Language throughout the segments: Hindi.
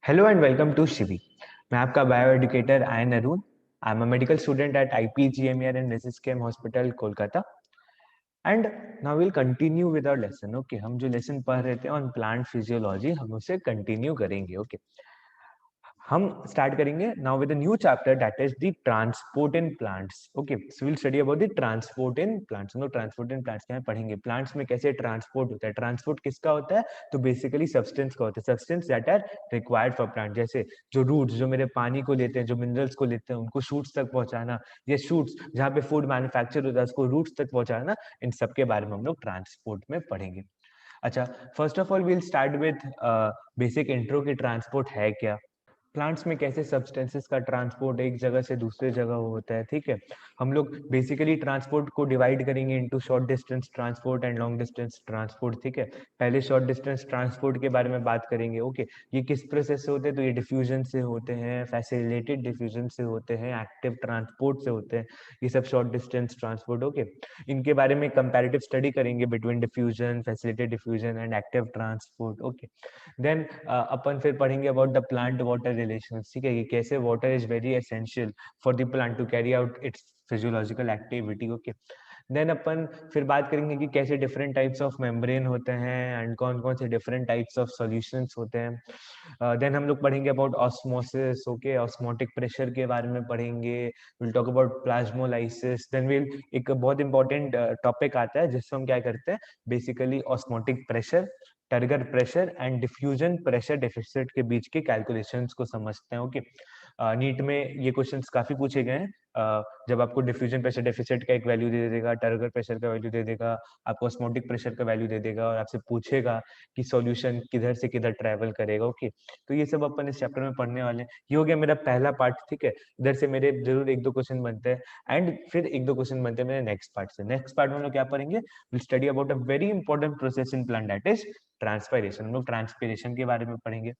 Hello and welcome to Shivi. मैं आपका bio educator Ayan Arun. I am a medical student at IPGMER and SSKM hospital Kolkata. And now will continue with our lesson. Okay, हम जो लेसन पढ़ रहे थे ऑन प्लांट फिजियोलॉजी, हम उसे कंटिन्यू करेंगे। ओके, हम स्टार्ट करेंगे now with a new chapter that is the transport in plants. Okay, so will study about the transport in plants. हम लोग ट्रांसपोर्ट इन प्लांट्स क्या है पढ़ेंगे, प्लांट्स में कैसे ट्रांसपोर्ट होता है। ट्रांसपोर्ट किसका होता है? तो बेसिकली सब्सटेंस का होता है, substance that are required for plant. जैसे जो रूट्स जो मेरे पानी को लेते हैं, जो मिनरल्स को लेते हैं, उनको शूट्स तक पहुंचाना, ये शूट्स जहाँ पे फूड मैन्युफैक्चर होता है उसको रूट्स तक पहुंचाना, इन सब के बारे में हम लोग ट्रांसपोर्ट में पढ़ेंगे। अच्छा, first of all will start with basic intro की ट्रांसपोर्ट है क्या, प्लांट्स में कैसे सब्सटेंसेस का ट्रांसपोर्ट एक जगह से दूसरे जगह होता है। ठीक है, हम लोग बेसिकली ट्रांसपोर्ट को डिवाइड करेंगे into short distance transport and long distance transport. ठीक है, पहले शॉर्ट डिस्टेंस ट्रांसपोर्ट के बारे में बात करेंगे। ओके, ये किस प्रोसेस से होते हैं? तो ये डिफ्यूजन से होते हैं, फैसिलिटेटेड डिफ्यूजन से होते हैं, एक्टिव ट्रांसपोर्ट से होते हैं, ये सब शॉर्ट डिस्टेंस ट्रांसपोर्ट। ओके, इनके बारे में कंपैरेटिव स्टडी करेंगे between diffusion, facilitated diffusion and active transport. Okay, then अपन फिर पढ़ेंगे about the plant water relations. ठीक है, कि कैसे water is very essential for the plant to carry out its physiological activity. Okay, then अपन फिर बात करेंगे कि कैसे डिफरेंट टाइप्स ऑफ मेम्ब्रेन होते हैं एंड कौन कौन से डिफरेंट टाइप्स ऑफ सॉल्यूशंस होते हैं। देन हम लोग पढ़ेंगे about osmosis. Okay, osmotic pressure के बारे में पढ़ेंगे, will talk about plasmolysis. Then will एक बहुत इंपॉर्टेंट टॉपिक आता है जिसमें हम क्या करते हैं, basically osmotic pressure, turgor pressure and diffusion pressure deficit के बीच के कैलकुलेशंस को समझते हैं। ओके, नीट में ये क्वेश्चंस काफी पूछे गए हैं। जब आपको डिफ्यूजन प्रेशर डेफिसिट का एक वैल्यू दे देगा, टर्गर प्रेशर का वैल्यू दे देगा, आपको ऑस्मोटिक प्रेशर का वैल्यू दे देगा और आपसे पूछेगा कि सॉल्यूशन किधर से किधर ट्रेवल करेगा। ओके, तो ये सब अपन इस चैप्टर में पढ़ने वाले हैं। ये हो गया मेरा पहला पार्ट। ठीक है, इधर से मेरे जरूर एक दो क्वेश्चन बनते हैं एंड फिर एक दो क्वेश्चन बनते हैं मेरे नेक्स्ट पार्ट से। नेक्स्ट पार्ट में हम लोग क्या पढ़ेंगे, will study about a very important process in plant that is transpiration. हम लोग ट्रांसपिरेशन के बारे में पढ़ेंगे,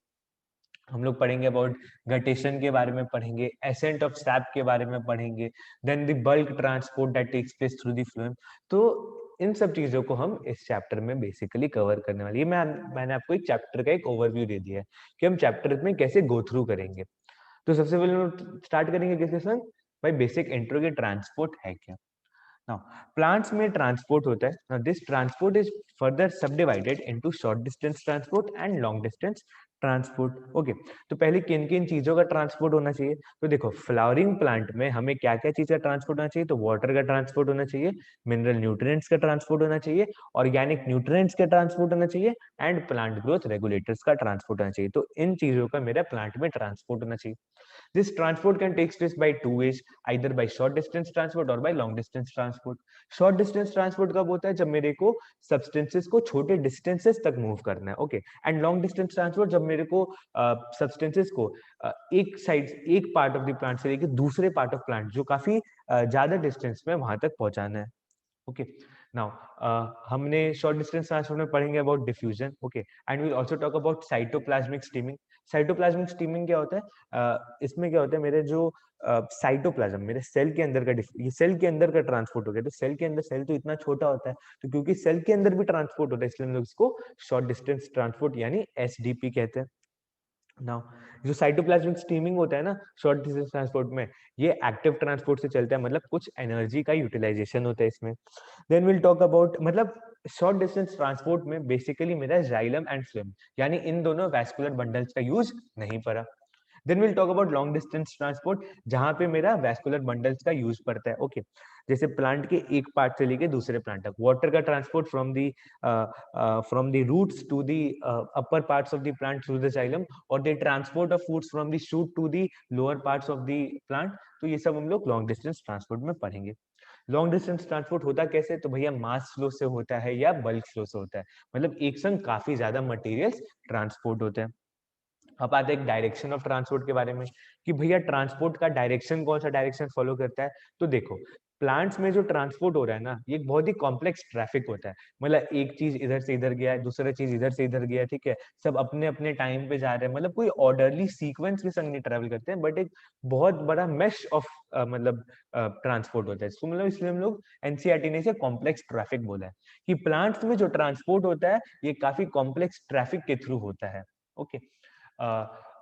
हम लोग पढ़ेंगे अबाउट गटेशन के बारे में पढ़ेंगे, एसेंट ऑफ सैप के बारे में पढ़ेंगे, then the bulk transport that takes place through the phloem. तो इन सब चीजों को हम इस चैप्टर में बेसिकली कवर करने वाली है। मैंने आपको एक चैप्टर का एक ओवरव्यू दे दिया है कि हम चैप्टर में कैसे गो थ्रू करेंगे। तो सबसे पहले हम स्टार्ट करेंगे किसके संग, भाई बेसिक इंट्रो के ट्रांसपोर्ट है क्या। Now, plants में ट्रांसपोर्ट होता है। Now, this transport is further subdivided into short distance transport and long distance transport. Okay, तो पहले किन किन चीजों का ट्रांसपोर्ट होना चाहिए, तो देखो फ्लावरिंग प्लांट में हमें क्या क्या चीज का ट्रांसपोर्ट होना चाहिए, तो वाटर का ट्रांसपोर्ट होना चाहिए, मिनरल न्यूट्रिएंट्स का ट्रांसपोर्ट होना चाहिए, ऑर्गेनिक न्यूट्रिएंट्स का ट्रांसपोर्ट होना चाहिए एंड प्लांट ग्रोथ रेगुलेटर्स का ट्रांसपोर्ट होना चाहिए। तो इन चीजों का मेरा प्लांट में ट्रांसपोर्ट होना चाहिए। This transport can take place by two ways, either by short distance transport or by long distance transport. Short distance transport कब होता है, जब मेरे को सब्सटेंसेस को छोटे डिस्टेंसेस तक मूव करना है। Okay, and long distance transport जब मेरे को सब्सटेंसेस को एक साइड, एक पार्ट ऑफ द प्लांट से लेकर दूसरे पार्ट ऑफ प्लांट जो काफी ज्यादा डिस्टेंस में वहां तक पहुंचाना है। ओके, नाउ हमने शॉर्ट डिस्टेंस ट्रांसपोर्ट में पढ़ेंगे about diffusion. Okay, and we also talk about cytoplasmic streaming. Cytoplasmic streaming क्या होता है, इसमें क्या होता है, मेरे जो साइटोप्लाज्म मेरे सेल के अंदर का ये सेल के अंदर का ट्रांसपोर्ट हो गया। तो सेल के अंदर, सेल तो इतना छोटा होता है, तो क्योंकि सेल के अंदर भी ट्रांसपोर्ट होता है इसलिए हम लोग इसको शॉर्ट डिस्टेंस ट्रांसपोर्ट यानी एसडीपी कहते हैं। नाउ जो साइटोप्लाज्मिक स्टीमिंग होता है ना शॉर्ट डिस्टेंस ट्रांसपोर्ट में, ये एक्टिव ट्रांसपोर्ट से चलता है, मतलब कुछ एनर्जी का यूटिलाइजेशन होता है इसमें। देन विल टॉक अबाउट, मतलब शॉर्ट डिस्टेंस ट्रांसपोर्ट में बेसिकली मेरा जाइलम एंड फ्लोएम यानी इन दोनों वैस्कुलर बंडल्स का यूज नहीं पड़ा। Then will talk about long distance transport, जहां पे मेरा वैस्कुलर बंडल्स का यूज पड़ता है। ओके, जैसे प्लांट के एक पार्ट से लेके दूसरे प्लांट तक, वाटर का transport from the roots to the upper parts of the plant through the xylem, और the transport of foods from the shoot to the lower parts of the plant. तो ये सब हम लोग लॉन्ग डिस्टेंस ट्रांसपोर्ट में पढ़ेंगे। लॉन्ग डिस्टेंस ट्रांसपोर्ट होता कैसे, तो भैया मास फ्लो से होता है या बल्क फ्लो से होता है, मतलब एक संग काफी ज्यादा मटेरियल्स ट्रांसपोर्ट होते हैं। अब आते हैं डायरेक्शन ऑफ ट्रांसपोर्ट के बारे में कि भैया ट्रांसपोर्ट का डायरेक्शन कौन सा डायरेक्शन फॉलो करता है। तो देखो प्लांट्स में जो ट्रांसपोर्ट हो रहा है ना, ये एक बहुत ही कॉम्प्लेक्स ट्रैफिक होता है, मतलब एक चीज इधर से इधर गया है, दूसरा चीज इधर से इधर गया, ठीक है, सब अपने अपने टाइम पे जा रहे हैं, मतलब कोई ऑर्डरली सीक्वेंस के संग नहीं ट्रेवल करते हैं, बट एक बहुत बड़ा मेश ऑफ मतलब ट्रांसपोर्ट होता है इसको, मतलब इसलिए हम लोग एनसीईआरटी ने इसे कॉम्प्लेक्स ट्रैफिक बोला है कि प्लांट्स में जो ट्रांसपोर्ट होता है ये काफी कॉम्प्लेक्स ट्रैफिक के थ्रू होता है। ओके,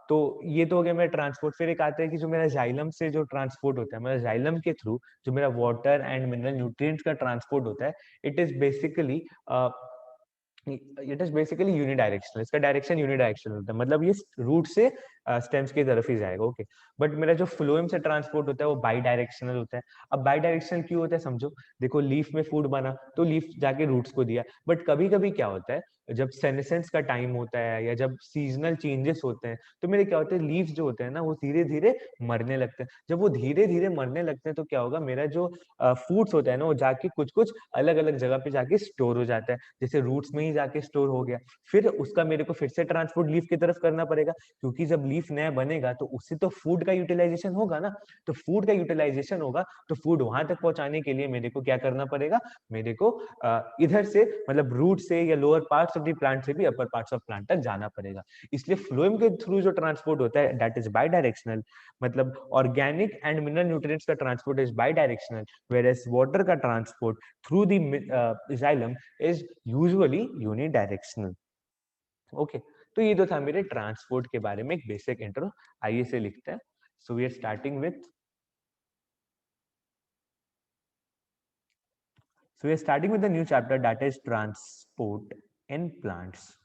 तो ये तो हो गया मेरा ट्रांसपोर्ट। फिर एक आता है कि जो मेरा जाइलम से जो ट्रांसपोर्ट होता है, मेरा जाइलम के थ्रू जो मेरा वाटर एंड मिनरल न्यूट्रिएंट्स का ट्रांसपोर्ट होता है, इट इज बेसिकली यूनिडायरेक्शनल। इसका डायरेक्शन यूनिडायरेक्शनल होता है, मतलब ये रूट से स्टेम्स की तरफ ही जाएगा। ओके, बट मेरा जो फ्लोएम से ट्रांसपोर्ट होता है वो बाई डायरेक्शनल होता है। अब बाई डायरेक्शनल क्यों होता है समझो। देखो लीफ में फूड बना तो लीफ जाके रूट्स को दिया, बट कभी कभी क्या होता है जब सेनेसेंस का टाइम होता है या जब सीजनल चेंजेस होते हैं तो मेरे क्या होते हैं, लीव्स जो होते हैं ना वो धीरे धीरे मरने लगते हैं। जब वो धीरे धीरे मरने लगते हैं तो क्या होगा, मेरा जो फूड्स होता है ना वो जाके कुछ कुछ अलग अलग जगह पे जाके स्टोर हो जाता है। जैसे रूट्स में ही जाके स्टोर हो गया, फिर उसका मेरे को फिर से ट्रांसपोर्ट लीफ की तरफ करना पड़ेगा, क्योंकि जब लीफ नया बनेगा तो उससे तो फूड का यूटिलाइजेशन होगा ना। तो फूड का यूटिलाइजेशन होगा तो फूड वहां तक पहुंचाने के लिए मेरे को क्या करना पड़ेगा, मेरे को इधर से मतलब रूट से या lower parts of the plant से भी अपर पार्ट्स ऑफ प्लांट तक जाना पड़ेगा। इसलिए फ्लोएम के थ्रू जो ट्रांसपोर्ट होता है दैट इज बाई डायरेक्शनल। मतलब ऑर्गेनिक एंड मिनरल न्यूट्रिएंट्स का transport is bidirectional, whereas water का transport through the xylem is usually unidirectional. Okay, तो ये तो था मेरे ट्रांसपोर्ट के बारे में एक बेसिक इंट्रो। आइए से लिखते हैं। So we are starting with the new chapter, that is transport in plants.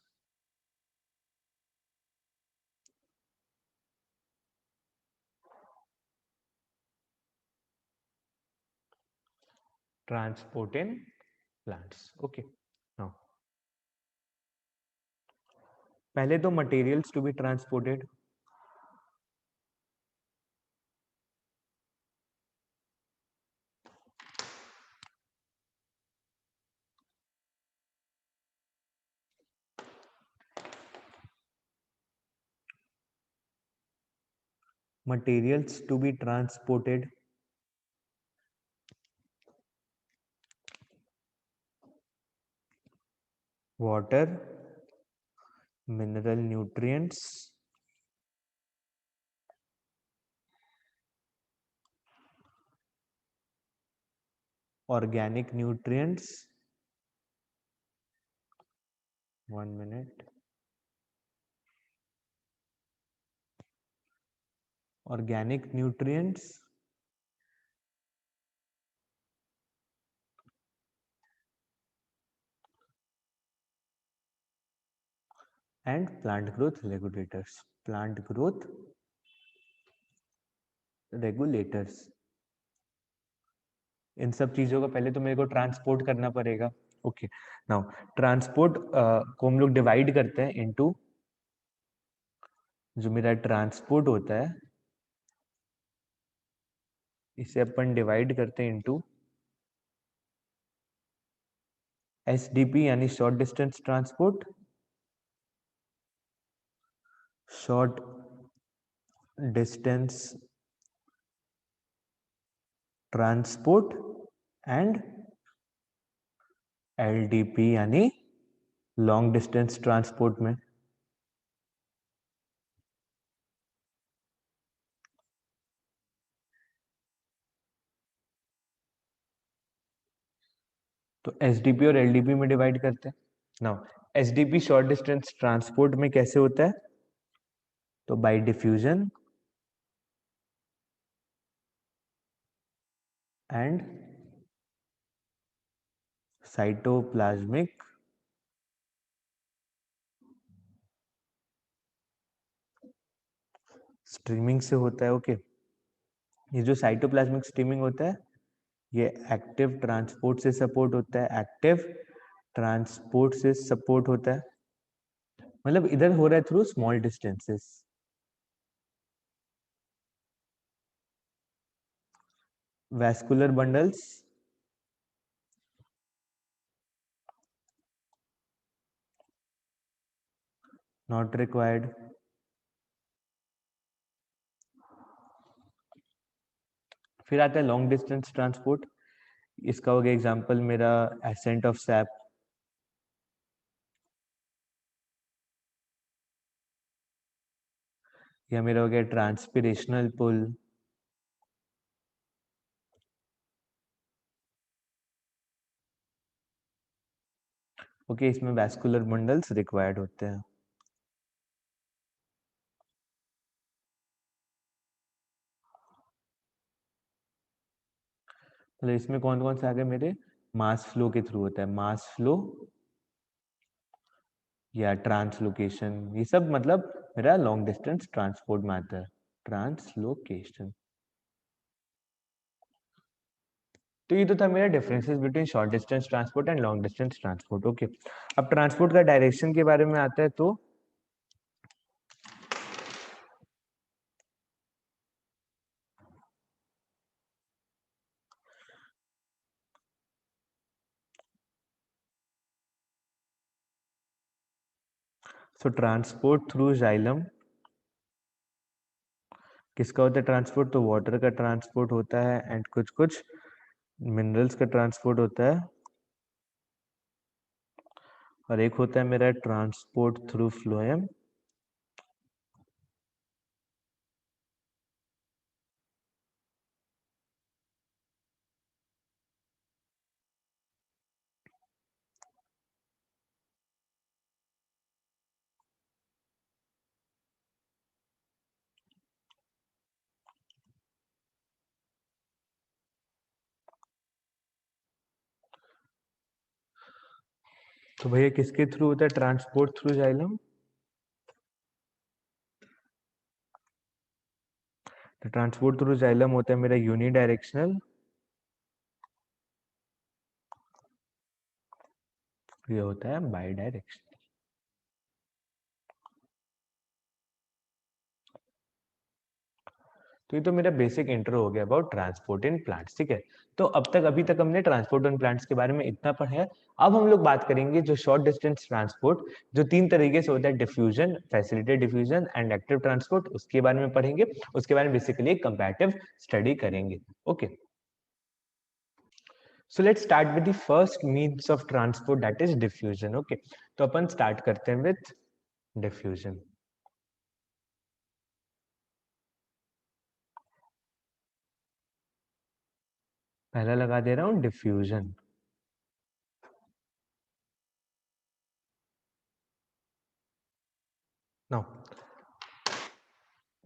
Transport in plants. Okay, now पहले तो materials to be transported. Materials to be transported. Water, mineral nutrients, organic nutrients. 1 minute. Organic nutrients and plant growth regulators. Plant growth regulators. इन सब चीजों का पहले तो मेरे को ट्रांसपोर्ट करना पड़ेगा। ओके, नाउ ट्रांसपोर्ट को हम लोग डिवाइड करते हैं इनटू, जो मेरा ट्रांसपोर्ट होता है इसे अपन डिवाइड करते हैं इनटू एसडीपी यानी short distance transport, short distance transport and LDP यानी लॉन्ग डिस्टेंस ट्रांसपोर्ट में। तो एसडीपी और एलडीपी में डिवाइड करते हैं। Now SDP short distance transport में कैसे होता है, तो bye diffusion and cytoplasmic streaming से होता है। ओके, ये जो साइटोप्लाज्मिक स्ट्रीमिंग होता है ये एक्टिव ट्रांसपोर्ट से सपोर्ट होता है। एक्टिव ट्रांसपोर्ट से सपोर्ट होता है, मतलब इधर हो रहा है through small distances. Vascular bundles not required. फिर आता है लॉन्ग डिस्टेंस ट्रांसपोर्ट। इसका हो गया एग्जांपल मेरा एसेंट ऑफ सैप, या मेरा हो गया ट्रांसपिरेशनल पुल, ओके, इसमें वैस्कुलर बंडल्स रिक्वायर्ड होते हैं। मतलब इसमें कौन कौन से आ गए मेरे, मास फ्लो के थ्रू होता है, मास फ्लो या ट्रांसलोकेशन, ये सब मतलब मेरा लॉन्ग डिस्टेंस ट्रांसपोर्ट में आता है, ट्रांसलोकेशन। तो ये तो था मेरा differences between short distance transport and long distance transport. Okay, अब ट्रांसपोर्ट का डायरेक्शन के बारे में आता है। तो ट्रांसपोर्ट थ्रू जाइलम किसका होता है ट्रांसपोर्ट, तो वाटर का ट्रांसपोर्ट होता है एंड कुछ कुछ मिनरल्स का ट्रांसपोर्ट होता है, और एक होता है मेरा ट्रांसपोर्ट थ्रू फ्लोएम। तो भैया किसके थ्रू होता है ट्रांसपोर्ट थ्रू जाइलम, तो ट्रांसपोर्ट थ्रू जाइलम होता है मेरा यूनिडायरेक्शनल, ये होता है बाई डायरेक्शनल। तो ये तो मेरा बेसिक इंट्रो हो गया अबाउट ट्रांसपोर्ट इन प्लांट्स, ठीक है। तो अब तक अभी तक हमने ट्रांसपोर्ट इन प्लांट्स के बारे में इतना पढ़ा है। अब हम लोग बात करेंगे जो शॉर्ट डिस्टेंस ट्रांसपोर्ट, जो तीन तरीके से होता है, diffusion, facilitated diffusion and active transport, उसके बारे में पढ़ेंगे। उसके बारे में बेसिकली एक कंपैरेटिव स्टडी करेंगे। Okay, so let's start with the first means of transport, that is diffusion. Okay, तो अपन स्टार्ट करते हैं विद डिफ्यूजन। पहला लगा दे रहा हूं डिफ्यूजन। नाउ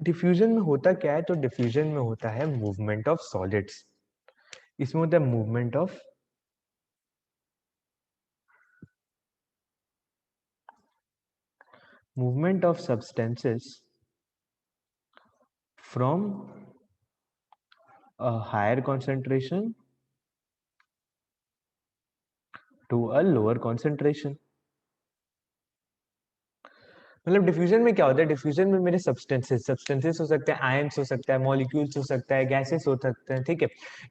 डिफ्यूजन में होता क्या है, तो डिफ्यूजन में होता है मूवमेंट ऑफ सॉलिड्स, इसमें होता है movement of substances from a higher concentration to a lower concentration. मतलब डिफ्यूजन में क्या होता है, डिफ्यूजन में मेरे सब्सटेंसेस हो सकते हैं, आयंस हो सकता है, मॉलिक्यूल्स हो सकता है, गैसेस हो सकते हैं, ठीक है।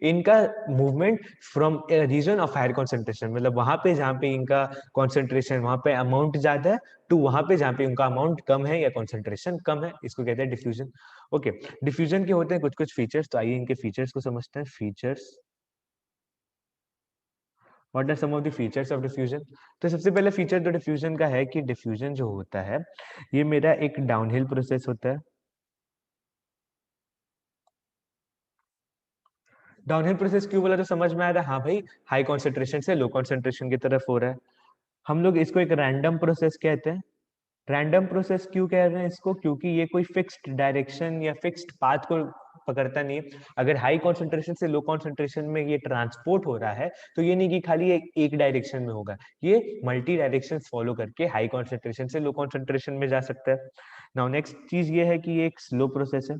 इनका movement from region of higher concentration, मतलब वहां पे जहाँ पे इनका कॉन्सेंट्रेशन, वहां पे अमाउंट ज्यादा है, टू वहां पे जहाँ पे उनका अमाउंट कम है या कॉन्सेंट्रेशन कम है, इसको कहते हैं डिफ्यूजन। ओके, डिफ्यूजन के होते हैं कुछ कुछ फीचर्स, तो आइए इनके फीचर्स को समझते हैं। Features, what are some of the features of diffusion. तो सबसे पहले फीचर तो डिफ्यूजन का है कि डिफ्यूजन जो होता है, ये मेरा एक डाउनहिल प्रोसेस होता है। डाउनहिल प्रोसेस क्यों बोला, तो समझ में आ रहा है, हाँ भाई, हाई कॉन्सेंट्रेशन से लो कॉन्सेंट्रेशन की तरफ हो रहा है। हम लोग इसको एक रैंडम प्रोसेस कहते हैं। रैंडम प्रोसेस क्यों कह रहे हैं इसको, क्योंकि ये कोई फिक्स्ड डायरेक्शन या फिक्स्ड पाथ को पकड़ता नहीं है। अगर हाई कॉन्सेंट्रेशन से लो कॉन्सेंट्रेशन में ये ट्रांसपोर्ट हो रहा है, तो ये नहीं कि खाली एक डायरेक्शन में होगा, ये मल्टी डायरेक्शन फॉलो करके हाई कॉन्सेंट्रेशन से लो कॉन्सेंट्रेशन में जा सकता है। नाउ नेक्स्ट चीज ये है कि ये एक स्लो प्रोसेस है।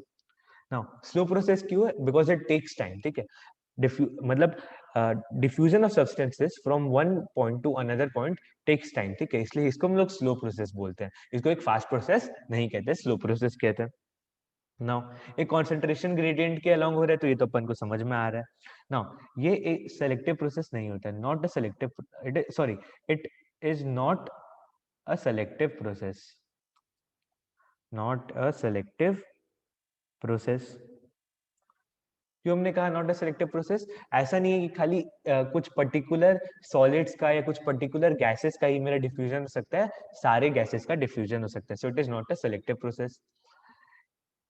नाउ स्लो प्रोसेस क्यों है, बिकॉज इट टेक्स टाइम, ठीक है। मतलब diffusion of substances from one point to another point takes time, ठीक है, इसलिए इसको हम लोग स्लो प्रोसेस बोलते हैं। इसको एक फास्ट प्रोसेस नहीं कहते, स्लो प्रोसेस कहते हैं। नाउ एक कॉन्सेंट्रेशन ग्रेडियंट के अलोंग हो रहा है, तो ये तो अपन को समझ में आ रहा है। नाउ ये एक सेलेक्टिव प्रोसेस नहीं होता है, not a selective, sorry, it is not a selective process, not a selective process. क्यों हमने कहा नॉट अ सिलेक्टिव प्रोसेस, ऐसा नहीं है कि खाली कुछ पर्टिकुलर सॉलिड्स का या कुछ पर्टिकुलर गैसेस का ही मेरा डिफ्यूजन हो सकता है, सारे गैसेस का डिफ्यूजन हो सकता है। So it is not a selective process.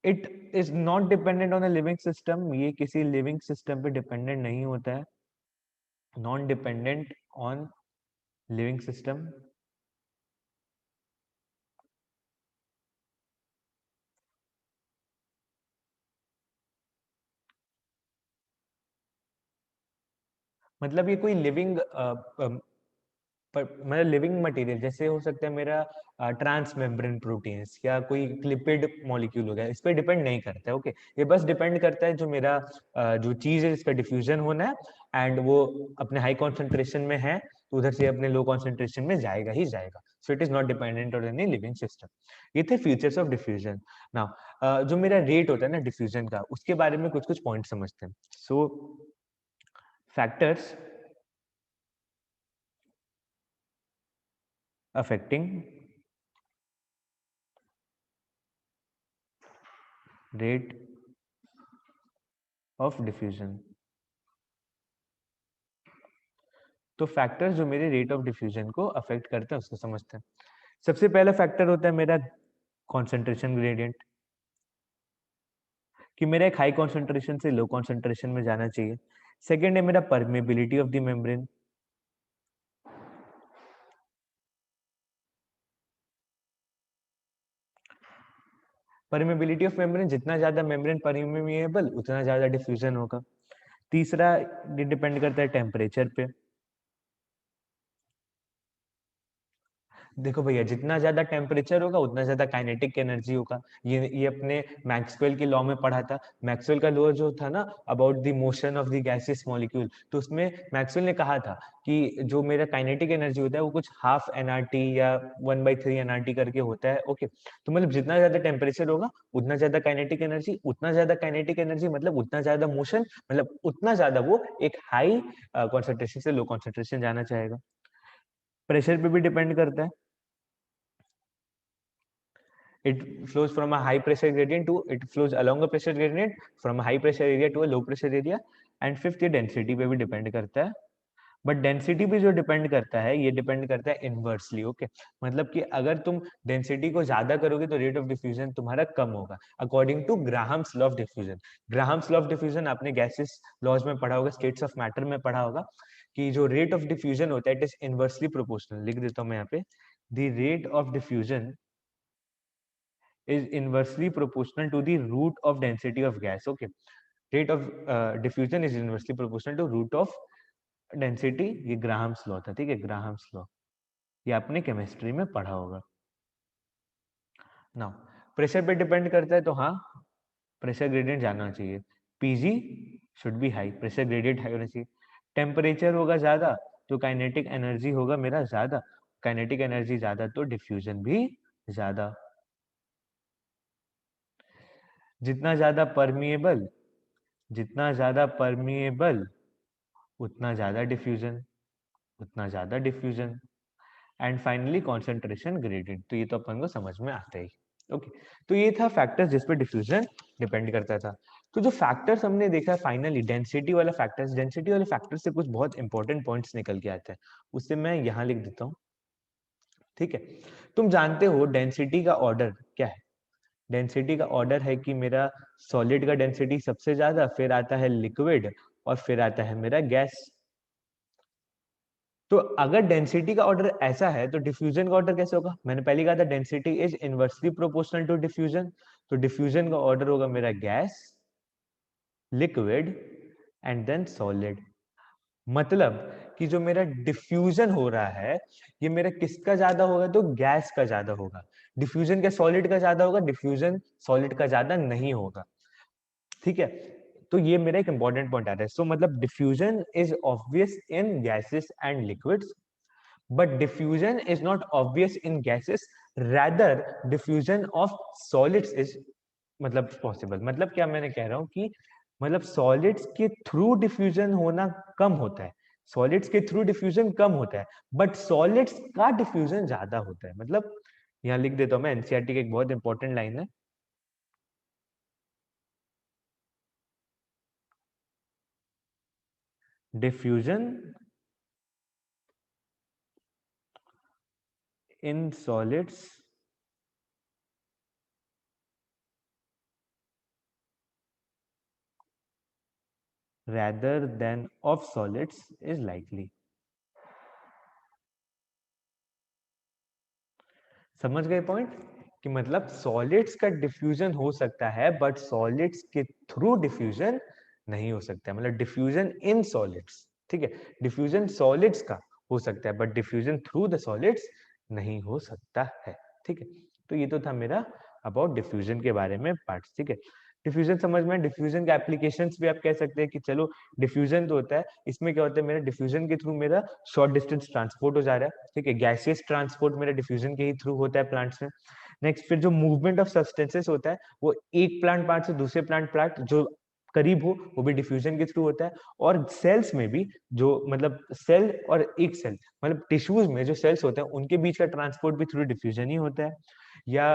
It is not dependent on a living system, ये किसी लिविंग सिस्टम पे डिपेंडेंट नहीं होता है, non dependent on living system. मतलब ये कोई लिविंग मतलब लिविंग मटेरियल जैसे हो सकता है मेरा ट्रांस मेम्ब्रेन प्रोटीन्स या कोई लिपिड मॉलिक्यूल हो गया, इस पे डिपेंड नहीं करता है। ओके, ये बस डिपेंड करता है जो मेरा जो चीज है जिसका डिफ्यूजन होना है एंड वो अपने हाई कॉन्सेंट्रेशन में है तो उधर से अपने लो कॉन्सेंट्रेशन में जाएगा ही जाएगा। So it is not dependent on any living system. ये थे फीचर्स ऑफ डिफ्यूजन। नाउ जो मेरा रेट होता है ना डिफ्यूजन का, उसके बारे में कुछ कुछ पॉइंट समझते हैं। सो factors affecting rate of diffusion। तो फैक्टर्स जो मेरे रेट ऑफ डिफ्यूजन को अफेक्ट करते हैं उसको समझते हैं। सबसे पहला फैक्टर होता है मेरा कॉन्सेंट्रेशन ग्रेडियंट, कि मेरा एक हाई कॉन्सेंट्रेशन से लो कॉन्सेंट्रेशन में जाना चाहिए। सेकेंड है मेरा permeability of the membrane, permeability of membrane, जितना ज्यादा मेम्ब्रेन परमेबल उतना ज्यादा डिफ्यूजन होगा। तीसरा डिपेंड करता है टेम्परेचर पे। देखो भैया, जितना ज्यादा टेम्परेचर होगा उतना ज्यादा काइनेटिक एनर्जी होगा। ये अपने मैक्सवेल के लॉ में पढ़ा था। मैक्सवेल का लॉ जो था ना about the motion of the gaseous molecule, तो उसमें मैक्सवेल ने कहा था कि जो मेरा काइनेटिक एनर्जी होता है वो कुछ हाफ एनआरटी या 1/3 एनआरटी करके होता है। ओके, तो मतलब जितना ज्यादा टेम्परेचर होगा उतना ज्यादा काइनेटिक एनर्जी, उतना ज्यादा काइनेटिक एनर्जी मतलब उतना ज्यादा मोशन, मतलब उतना ज्यादा वो एक हाई कॉन्सेंट्रेशन से लो कॉन्सेंट्रेशन जाना चाहेगा। प्रेशर पे भी डिपेंड करता है। It flows from a high pressure gradient to it flows along a pressure gradient from a high pressure area to a low pressure area। And fifth ये डेंसिटी पे भी डिपेंड करता है। बट डेंसिटी भी जो डिपेंड करता है ये डिपेंड करता है इनवर्सली। ओके, मतलब कि अगर तुम डेंसिटी को ज्यादा करोगे तो रेट ऑफ डिफ्यूजन तुम्हारा कम होगा according to Graham's law of diffusion. Graham's law of diffusion आपने गैसेस लॉज में पढ़ा होगा, स्टेट्स ऑफ मैटर में पढ़ा होगा कि जो रेट ऑफ डिफ्यूजन होता है इट इज इनवर्सली प्रोपोर्शनल। लिख देता हूँ मैं यहाँ पे, the rate of diffusion is inversely proportional to the root of density of gas। Okay, rate of diffusion is inversely proportional to root of density। ये ग्राहम्स लॉ था, ठीक है, ग्राहम्स लॉ ये आपने केमिस्ट्री में पढ़ा होगा। नाउ प्रेशर पे डिपेंड करता है तो हाँ, प्रेशर ग्रेडियंट जानना चाहिए। PG should be high, pressure gradient high होना चाहिए। टेम्परेचर होगा ज्यादा तो काइनेटिक एनर्जी होगा मेरा ज्यादा, काइनेटिक एनर्जी ज्यादा तो डिफ्यूजन भी ज्यादा। जितना ज्यादा परमिएबल, जितना ज्यादा परमिएबल उतना ज्यादा डिफ्यूजन, उतना ज्यादा diffusion. And finally concentration gradient, तो ये तो अपन को समझ में आता ही। ओके, तो ये था फैक्टर्स जिस पे डिफ्यूजन डिपेंड करता था। तो जो फैक्टर्स हमने देखा फाइनली डेंसिटी वाला फैक्टर्स, डेंसिटी वाले फैक्टर्स से कुछ बहुत इंपॉर्टेंट पॉइंट्स निकल के आते हैं, उससे मैं यहाँ लिख देता हूँ। ठीक है, तुम जानते हो डेंसिटी का ऑर्डर क्या है? डेंसिटी का ऑर्डर है कि मेरा सॉलिड का डेंसिटी सबसे ज्यादा, फिर आता है लिक्विड और फिर आता है मेरा गैस। तो अगर डेंसिटी का ऑर्डर ऐसा है तो डिफ्यूजन का ऑर्डर कैसे होगा? मैंने पहले कहा था density is inversely proportional to diffusion, तो डिफ्यूजन का ऑर्डर होगा मेरा gas, liquid and then solid. मतलब कि जो मेरा डिफ्यूजन हो रहा है ये मेरा किसका ज्यादा होगा? तो गैस का ज्यादा होगा। डिफ्यूजन क्या सॉलिड का ज्यादा होगा? डिफ्यूजन सॉलिड का ज्यादा नहीं होगा। ठीक है, तो ये मेरा एक इंपॉर्टेंट पॉइंट आ रहा है। सो मतलब diffusion is obvious in gases and liquids, but diffusion is not obvious in gases, rather diffusion of solids is मतलब possible। मतलब क्या मैंने कह रहा हूं कि मतलब सॉलिड्स के थ्रू डिफ्यूजन होना कम होता है, सॉलिड्स के थ्रू डिफ्यूजन कम होता है, बट सॉलिड्स का डिफ्यूजन ज्यादा होता है। मतलब यहाँ लिख देता हूं मैं, एनसीईआरटी की एक बहुत इंपॉर्टेंट लाइन है, diffusion in solids rather than of solids is likely। समझ गए पॉइंट? कि मतलब सॉलिड्स का डिफ्यूजन हो सकता है बट सॉलिड्स के थ्रू डिफ्यूजन नहीं हो सकता, मतलब डिफ्यूजन इन सॉलिड्स। ठीक है। डिफ्यूजन सॉलिड्स का हो सकता है but diffusion through the solids नहीं हो सकता है। ठीक है, तो ये तो था मेरा अबाउट डिफ्यूजन के बारे में पार्ट्स। ठीक है, डिफ्यूजन समझ में, डिफ्यूजन के एप्लीकेशंस भी आप कह सकते हैं कि चलो डिफ्यूजन तो होता है, इसमें क्या होता है मेरा डिफ्यूजन के थ्रू मेरा शॉर्ट डिस्टेंस ट्रांसपोर्ट हो जा रहा है। ठीक है, गैसियस ट्रांसपोर्ट मेरा डिफ्यूजन के ही थ्रू होता है प्लांट्स में। नेक्स्ट फिर जो मूवमेंट ऑफ सब्सटेंसेस होता है वो एक प्लांट पार्ट से दूसरे प्लांट पार्ट जो करीब हो वो भी डिफ्यूजन के थ्रू होता है। और सेल्स में भी जो मतलब सेल और एक सेल मतलब टिश्यूज में जो सेल्स होते हैं उनके बीच का ट्रांसपोर्ट भी थ्रू डिफ्यूजन ही होता है। या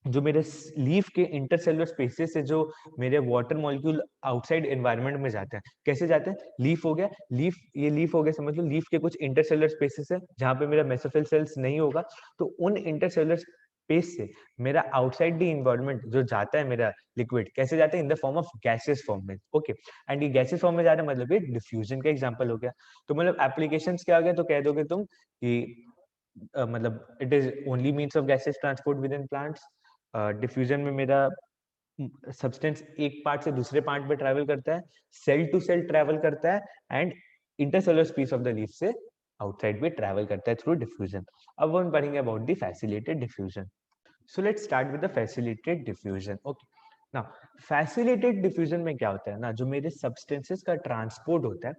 जो मेरे लीफ के इंटरसेलुलर स्पेसेस से जो मेरे वाटर मॉलिक्यूल आउटसाइड एनवायरनमेंट में जाते हैं, कैसे जाते हैं, लीफ हो गया, लीफ ये लीफ हो गया समझ लो, लीफ के कुछ इंटरसेलुलर स्पेसेस है जहां पे मेरा मेसोफिल सेल्स नहीं होगा, तो उन इंटरसेलुलर स्पेस से मेरा आउटसाइड दी इन्वायरमेंट जो जाता है मेरा लिक्विड कैसे जाता है, in the form of gaseous form में। ओके, एंड ये गैसियस फॉर्म में जा रहा है मतलब ये डिफ्यूजन का एग्जांपल हो गया। तो मतलब एप्लीकेशंस क्या आ गया, तो कह दोगे तुम कि मतलब it is only means of gaseous transport with in plants. Diffusion में मेरा सब्सटेंस एक पार्ट से दूसरे पार्ट में ट्रैवल करता है, सेल टू सेल ट्रैवल करता है, and intercellular space of the leaf से आउटसाइड में ट्रैवल करता है थ्रू डिफ्यूजन। अब हम पढ़ेंगे about the facilitated diffusion. So let's start with the facilitated diffusion. Okay. Now, facilitated diffusion में क्या होता है ना, जो मेरे substances का transport होता है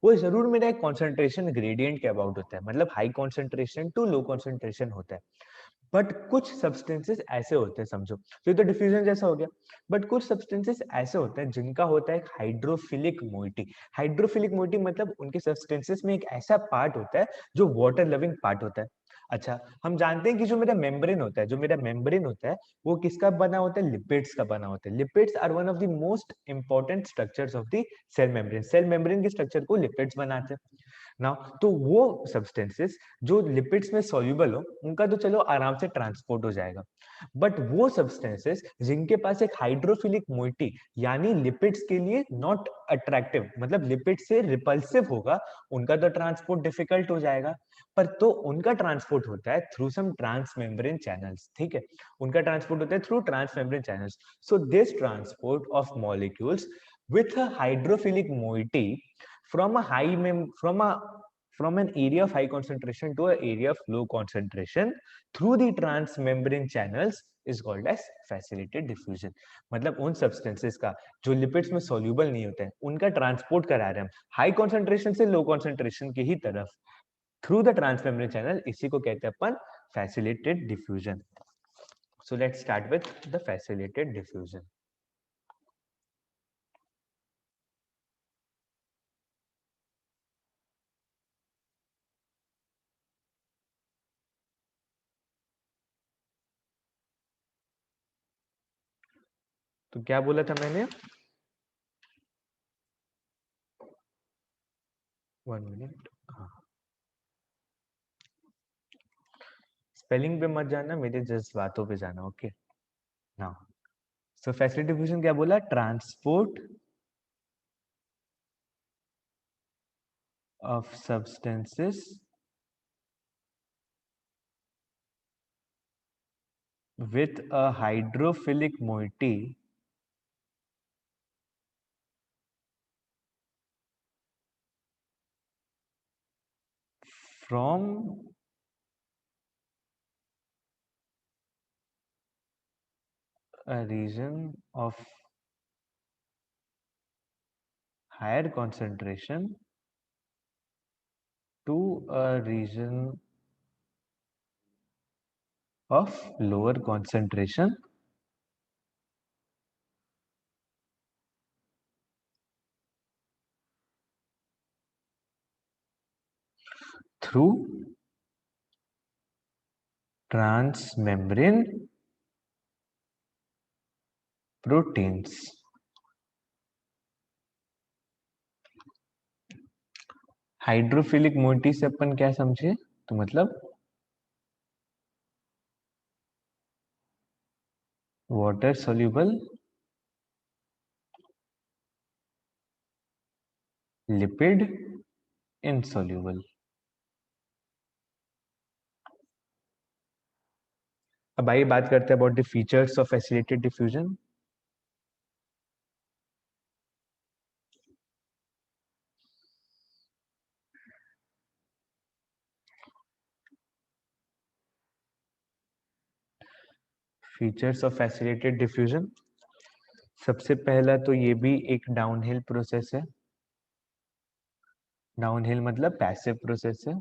वो जरूर मेरा एक concentration gradient के about होता है, मतलब high concentration to low concentration होता है। बट कुछ सब्सटेंसेस ऐसे होते हैं, समझो तो ये तो डिफ्यूजन जैसा हो गया, बट कुछ सब्सटेंसेस ऐसे होते हैं जिनका होता है एक हाइड्रोफिलिक मोइटी। हाइड्रोफिलिक मोइटी मतलब उनके सब्सटेंसेस में एक ऐसा पार्ट होता है जो वाटर लविंग पार्ट होता है। अच्छा, हम जानते हैं कि जो मेरा मेम्ब्रेन होता है, जो मेरा मेम्ब्रेन होता है वो किसका बना होता है, लिपिड्स का बना होता है। Lipids are one of the most important structures of the cell membrane. Cell membrane के स्ट्रक्चर को लिपिड्स बनाते हैं ना। तो वो सब्सटेंसेस जो लिपिड्स में सॉल्युबल हो उनका तो चलो आराम से ट्रांसपोर्ट हो जाएगा, बट वो सब्सटेंसेस जिनके पास एक हाइड्रोफिलिक मोइटी यानी लिपिड्स के लिए नॉट अट्रैक्टिव मतलब लिपिड से रिपल्सिव होगा, उनका तो ट्रांसपोर्ट डिफिकल्ट हो जाएगा। पर तो उनका ट्रांसपोर्ट होता है थ्रू सम ट्रांसमेम्ब्रेन चैनल्स। ठीक है, उनका ट्रांसपोर्ट होता है through transmembrane channels. So this transport of molecules with a hydrophilic moiety from a from an area of high concentration to an area of low concentration through the transmembrane channels is called as facilitated diffusion। मतलब उन सब्सटेंसेस का जो लिपिड्स में सॉल्युबल नहीं होते हैं उनका ट्रांसपोर्ट करा रहे हैं हम हाई कॉन्सेंट्रेशन से लो कॉन्सेंट्रेशन की ही तरफ थ्रू द ट्रांसमेम्ब्रेन चैनल, इसी को कहते हैं अपन facilitated diffusion. So let's start with the facilitated diffusion. तो क्या बोला था मैंने, 1 मिनट, हाँ, स्पेलिंग पे मत जाना, मेरे जज्बातों पे जाना। Okay, now so facility diffusion क्या बोला, transport of substances with a hydrophilic moiety from a region of higher concentration to a region of lower concentration through transmembrane proteins। Hydrophilic moiety से अपन क्या समझे, तो मतलब वाटर soluble लिपिड insoluble। अब आइए बात करते हैं about the features of facilitated diffusion. Features of facilitated diffusion, सबसे पहला तो ये भी एक डाउनहिल प्रोसेस है। डाउनहिल मतलब पैसिव प्रोसेस है।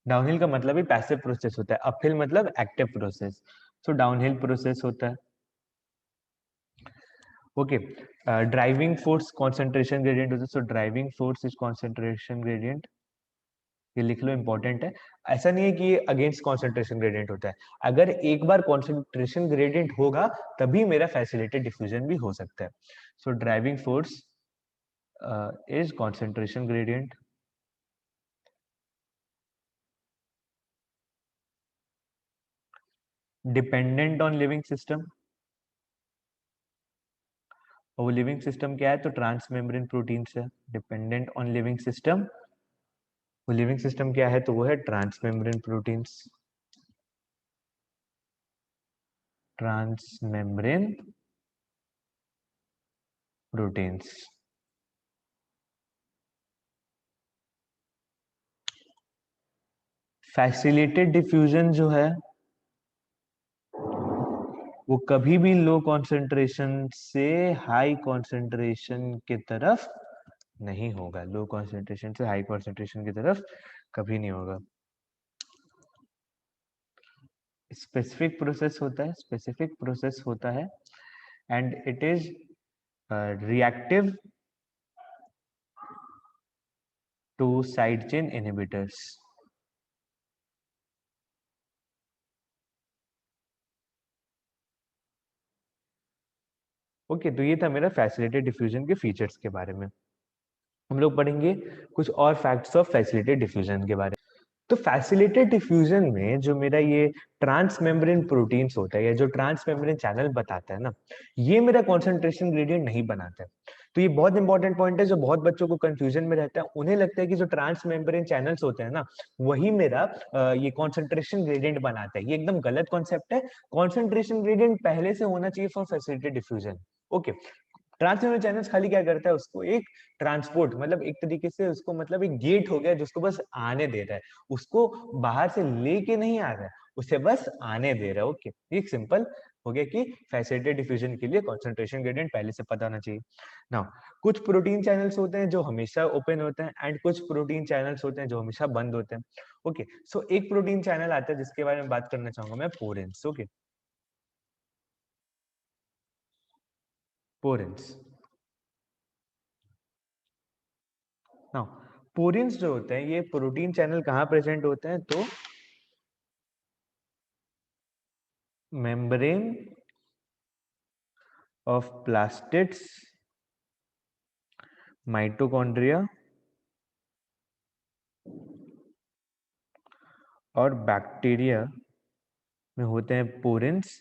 डाउनहिल का मतलब ही पैसिव प्रोसेस होता है, अपहिल मतलब active process. So downhill process होता है। Okay, driving force concentration gradient होता है। So driving force is concentration gradient, ये लिख लो, इंपॉर्टेंट है। ऐसा नहीं है कि ये अगेंस्ट कंसंट्रेशन ग्रेडियंट होता है, अगर एक बार कंसंट्रेशन ग्रेडियंट होगा तभी मेरा फैसिलिटेटेड डिफ्यूजन भी हो सकता है। So driving force is concentration gradient. Dependent on living system, और वो लिविंग सिस्टम क्या है, तो ट्रांसमेम्ब्रेन प्रोटीन्स है। डिपेंडेंट ऑन लिविंग सिस्टम, वो लिविंग सिस्टम क्या है, तो वो है transmembrane proteins. Transmembrane proteins. Facilitated diffusion जो है वो कभी भी लो कॉन्सेंट्रेशन से हाई कॉन्सेंट्रेशन की तरफ नहीं होगा। लो कॉन्सेंट्रेशन से हाई कॉन्सेंट्रेशन की तरफ कभी नहीं होगा। स्पेसिफिक प्रोसेस होता है, स्पेसिफिक प्रोसेस होता है, and it is reactive to side chain inhibitors. Okay, तो ये था मेरा फैसिलिटेटेड डिफ्यूजन के फीचर्स के बारे में। हम लोग पढ़ेंगे कुछ और फैक्ट्स ऑफ फैसिलिटेटेड डिफ्यूजन के बारे में। तो फैसिलिटेटेड डिफ्यूजन में जो मेरा ये ट्रांसमेम्ब्रेन प्रोटीन्स होता है या जो ट्रांसमेम्ब्रेन चैनल बताता है ना, ये मेरा कॉन्सेंट्रेशन ग्रेडियंट नहीं बनाता है। तो ये बहुत इंपॉर्टेंट पॉइंट है, जो बहुत बच्चों को कंफ्यूजन में रहता है। उन्हें लगता है कि जो ट्रांसमेम्ब्रेन चैनल्स होते हैं ना, वही मेरा ये कॉन्सेंट्रेशन ग्रेडियंट बनाता है। ये एकदम गलत कॉन्सेप्ट है। कॉन्सेंट्रेशन ग्रेडियंट पहले से होना चाहिए for facilitated diffusion. Okay, transmembrane channels खाली क्या करता है, उसको एक ट्रांसपोर्ट, मतलब एक तरीके से उसको, मतलब एक गेट हो गया जिसको बस आने दे रहा है, उसको बाहर से लेके नहीं आ रहा है, उसे बस आने दे रहा है। ओके, एक सिंपल हो गया कि फैसिलिटेटेड डिफ्यूजन के लिए कंसंट्रेशन ग्रेडियंट पहले से पता होना चाहिए। नाउ, कुछ प्रोटीन चैनल्स होते हैं जो हमेशा ओपन होते हैं, एंड कुछ प्रोटीन चैनल्स होते हैं जो हमेशा बंद होते हैं। ओके, सो एक प्रोटीन चैनल आता है जिसके बारे में बात करना चाहूंगा मैं, पोरेंस। ओके, पोरेंस। नाउ, पोरेंस जो होते हैं, ये प्रोटीन चैनल कहाँ प्रेजेंट होते हैं, तो मेम्ब्रेन ऑफ प्लास्टिड्स, माइटोकॉन्ड्रिया और बैक्टीरिया में होते हैं पोरेंस।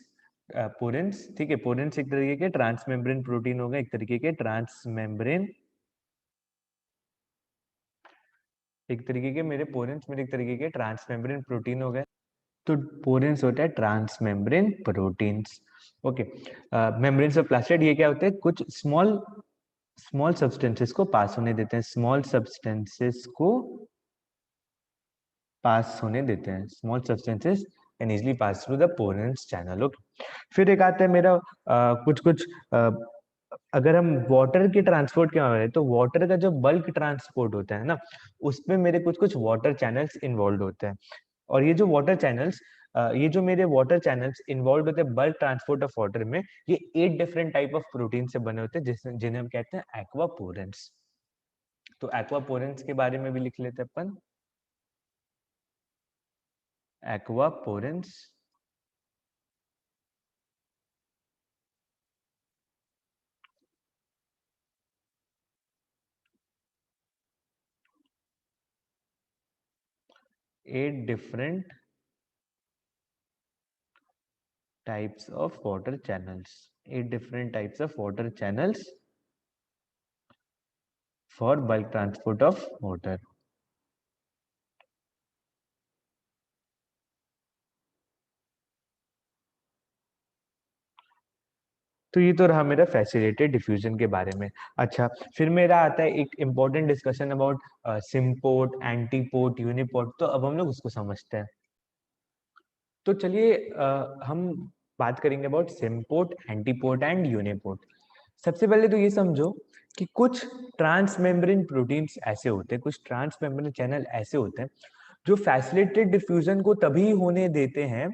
पोरेंस, ठीक है, पोरेंस एक तरीके के ट्रांसमेम्ब्रेन प्रोटीन होगा, एक तरीके के ट्रांसमेम्ब्रेन, एक तरीके के मेरे पोरेंस मेरे एक तरीके के ट्रांसमेम्ब्रेन प्रोटीन हो गए। तो पोरेंस होता है transmembrane proteins. Okay, membranes of plastid ये क्या होते हैं, कुछ स्मॉल स्मॉल सब्सटेंसेस को पास होने देते हैं, स्मॉल सब्सटेंसेस को पास होने देते हैं, small substances can easily pass through the porins channel. Okay, फिर एक आता है मेरा कुछ कुछ अगर हम वाटर के ट्रांसपोर्ट के बारे में, तो वाटर का जो बल्क ट्रांसपोर्ट होता है ना, उसमें मेरे कुछ कुछ वाटर चैनल्स इन्वॉल्व होते हैं। और ये जो वाटर चैनल्स, ये जो मेरे वाटर चैनल्स इन्वॉल्व होते हैं बल्क ट्रांसपोर्ट ऑफ वाटर में, ये 8 डिफरेंट टाइप ऑफ प्रोटीन से बने होते हैं, जिन्हें हम कहते हैं एक्वापोरेंस। तो एक्वापोरेंस के बारे में भी लिख लेते हैं अपन। एक्वापोरेंस, 8 different types of water channels, 8 different types of water channels for bulk transport of water. तो ये तो रहा मेरा फैसिलिटेटेड डिफ्यूजन के बारे में। अच्छा, फिर मेरा आता है एक important discussion about symport, antiport, uniport. तो अब हम लोग उसको समझते हैं। तो चलिए हम बात करेंगे about symport, antiport and uniport. सबसे पहले तो ये समझो कि कुछ ट्रांसमेम्ब्रेन प्रोटीन्स ऐसे होते हैं, कुछ ट्रांसमेम्ब्रेन चैनल ऐसे होते हैं जो फैसिलिटेट डिफ्यूजन को तभी होने देते हैं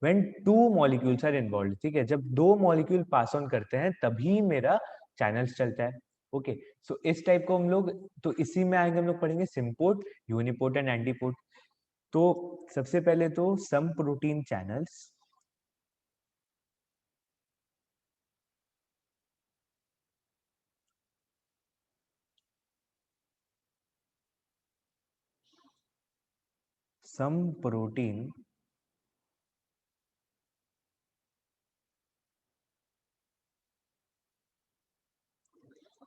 when two molecules are involve. ठीक है, जब दो मॉलिक्यूल पास ऑन करते हैं तभी मेरा चैनल्स चलता है। ओके, सो इस टाइप को हम लोग, तो इसी में आएंगे हम लोग पढ़ेंगे सिम्पोर्ट, यूनिपोर्ट एंड एंटीपोर्ट। तो सबसे पहले तो some protein channels, some protein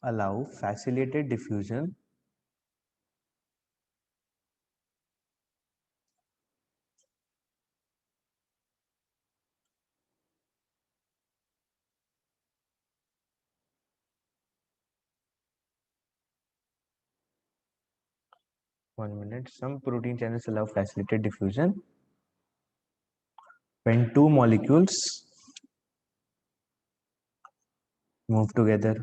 allow facilitated diffusion some protein channels allow facilitated diffusion when two molecules move together।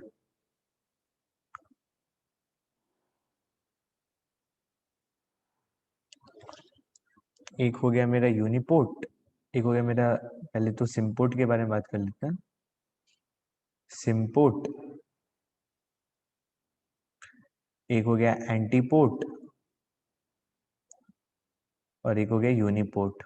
एक हो गया मेरा यूनिपोर्ट, एक हो गया मेरा, पहले तो सिम्पोर्ट के बारे में बात कर लेते हैं। सिम्पोर्ट, एक हो गया एंटीपोर्ट और एक हो गया uniport.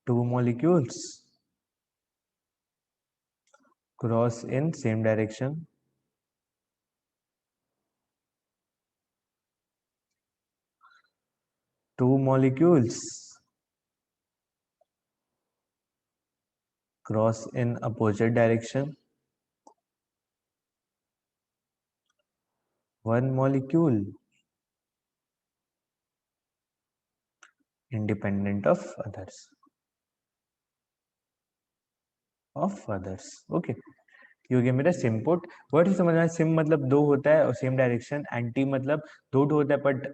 Two molecules cross in same direction, two molecules cross in opposite direction, one molecule independent of others, okay. ये हो गया मेरा सिम्पोर्ट। वर्ड ही समझना है, सिम मतलब दो होता है और सेम डायरेक्शन, एंटी मतलब दो होता है बट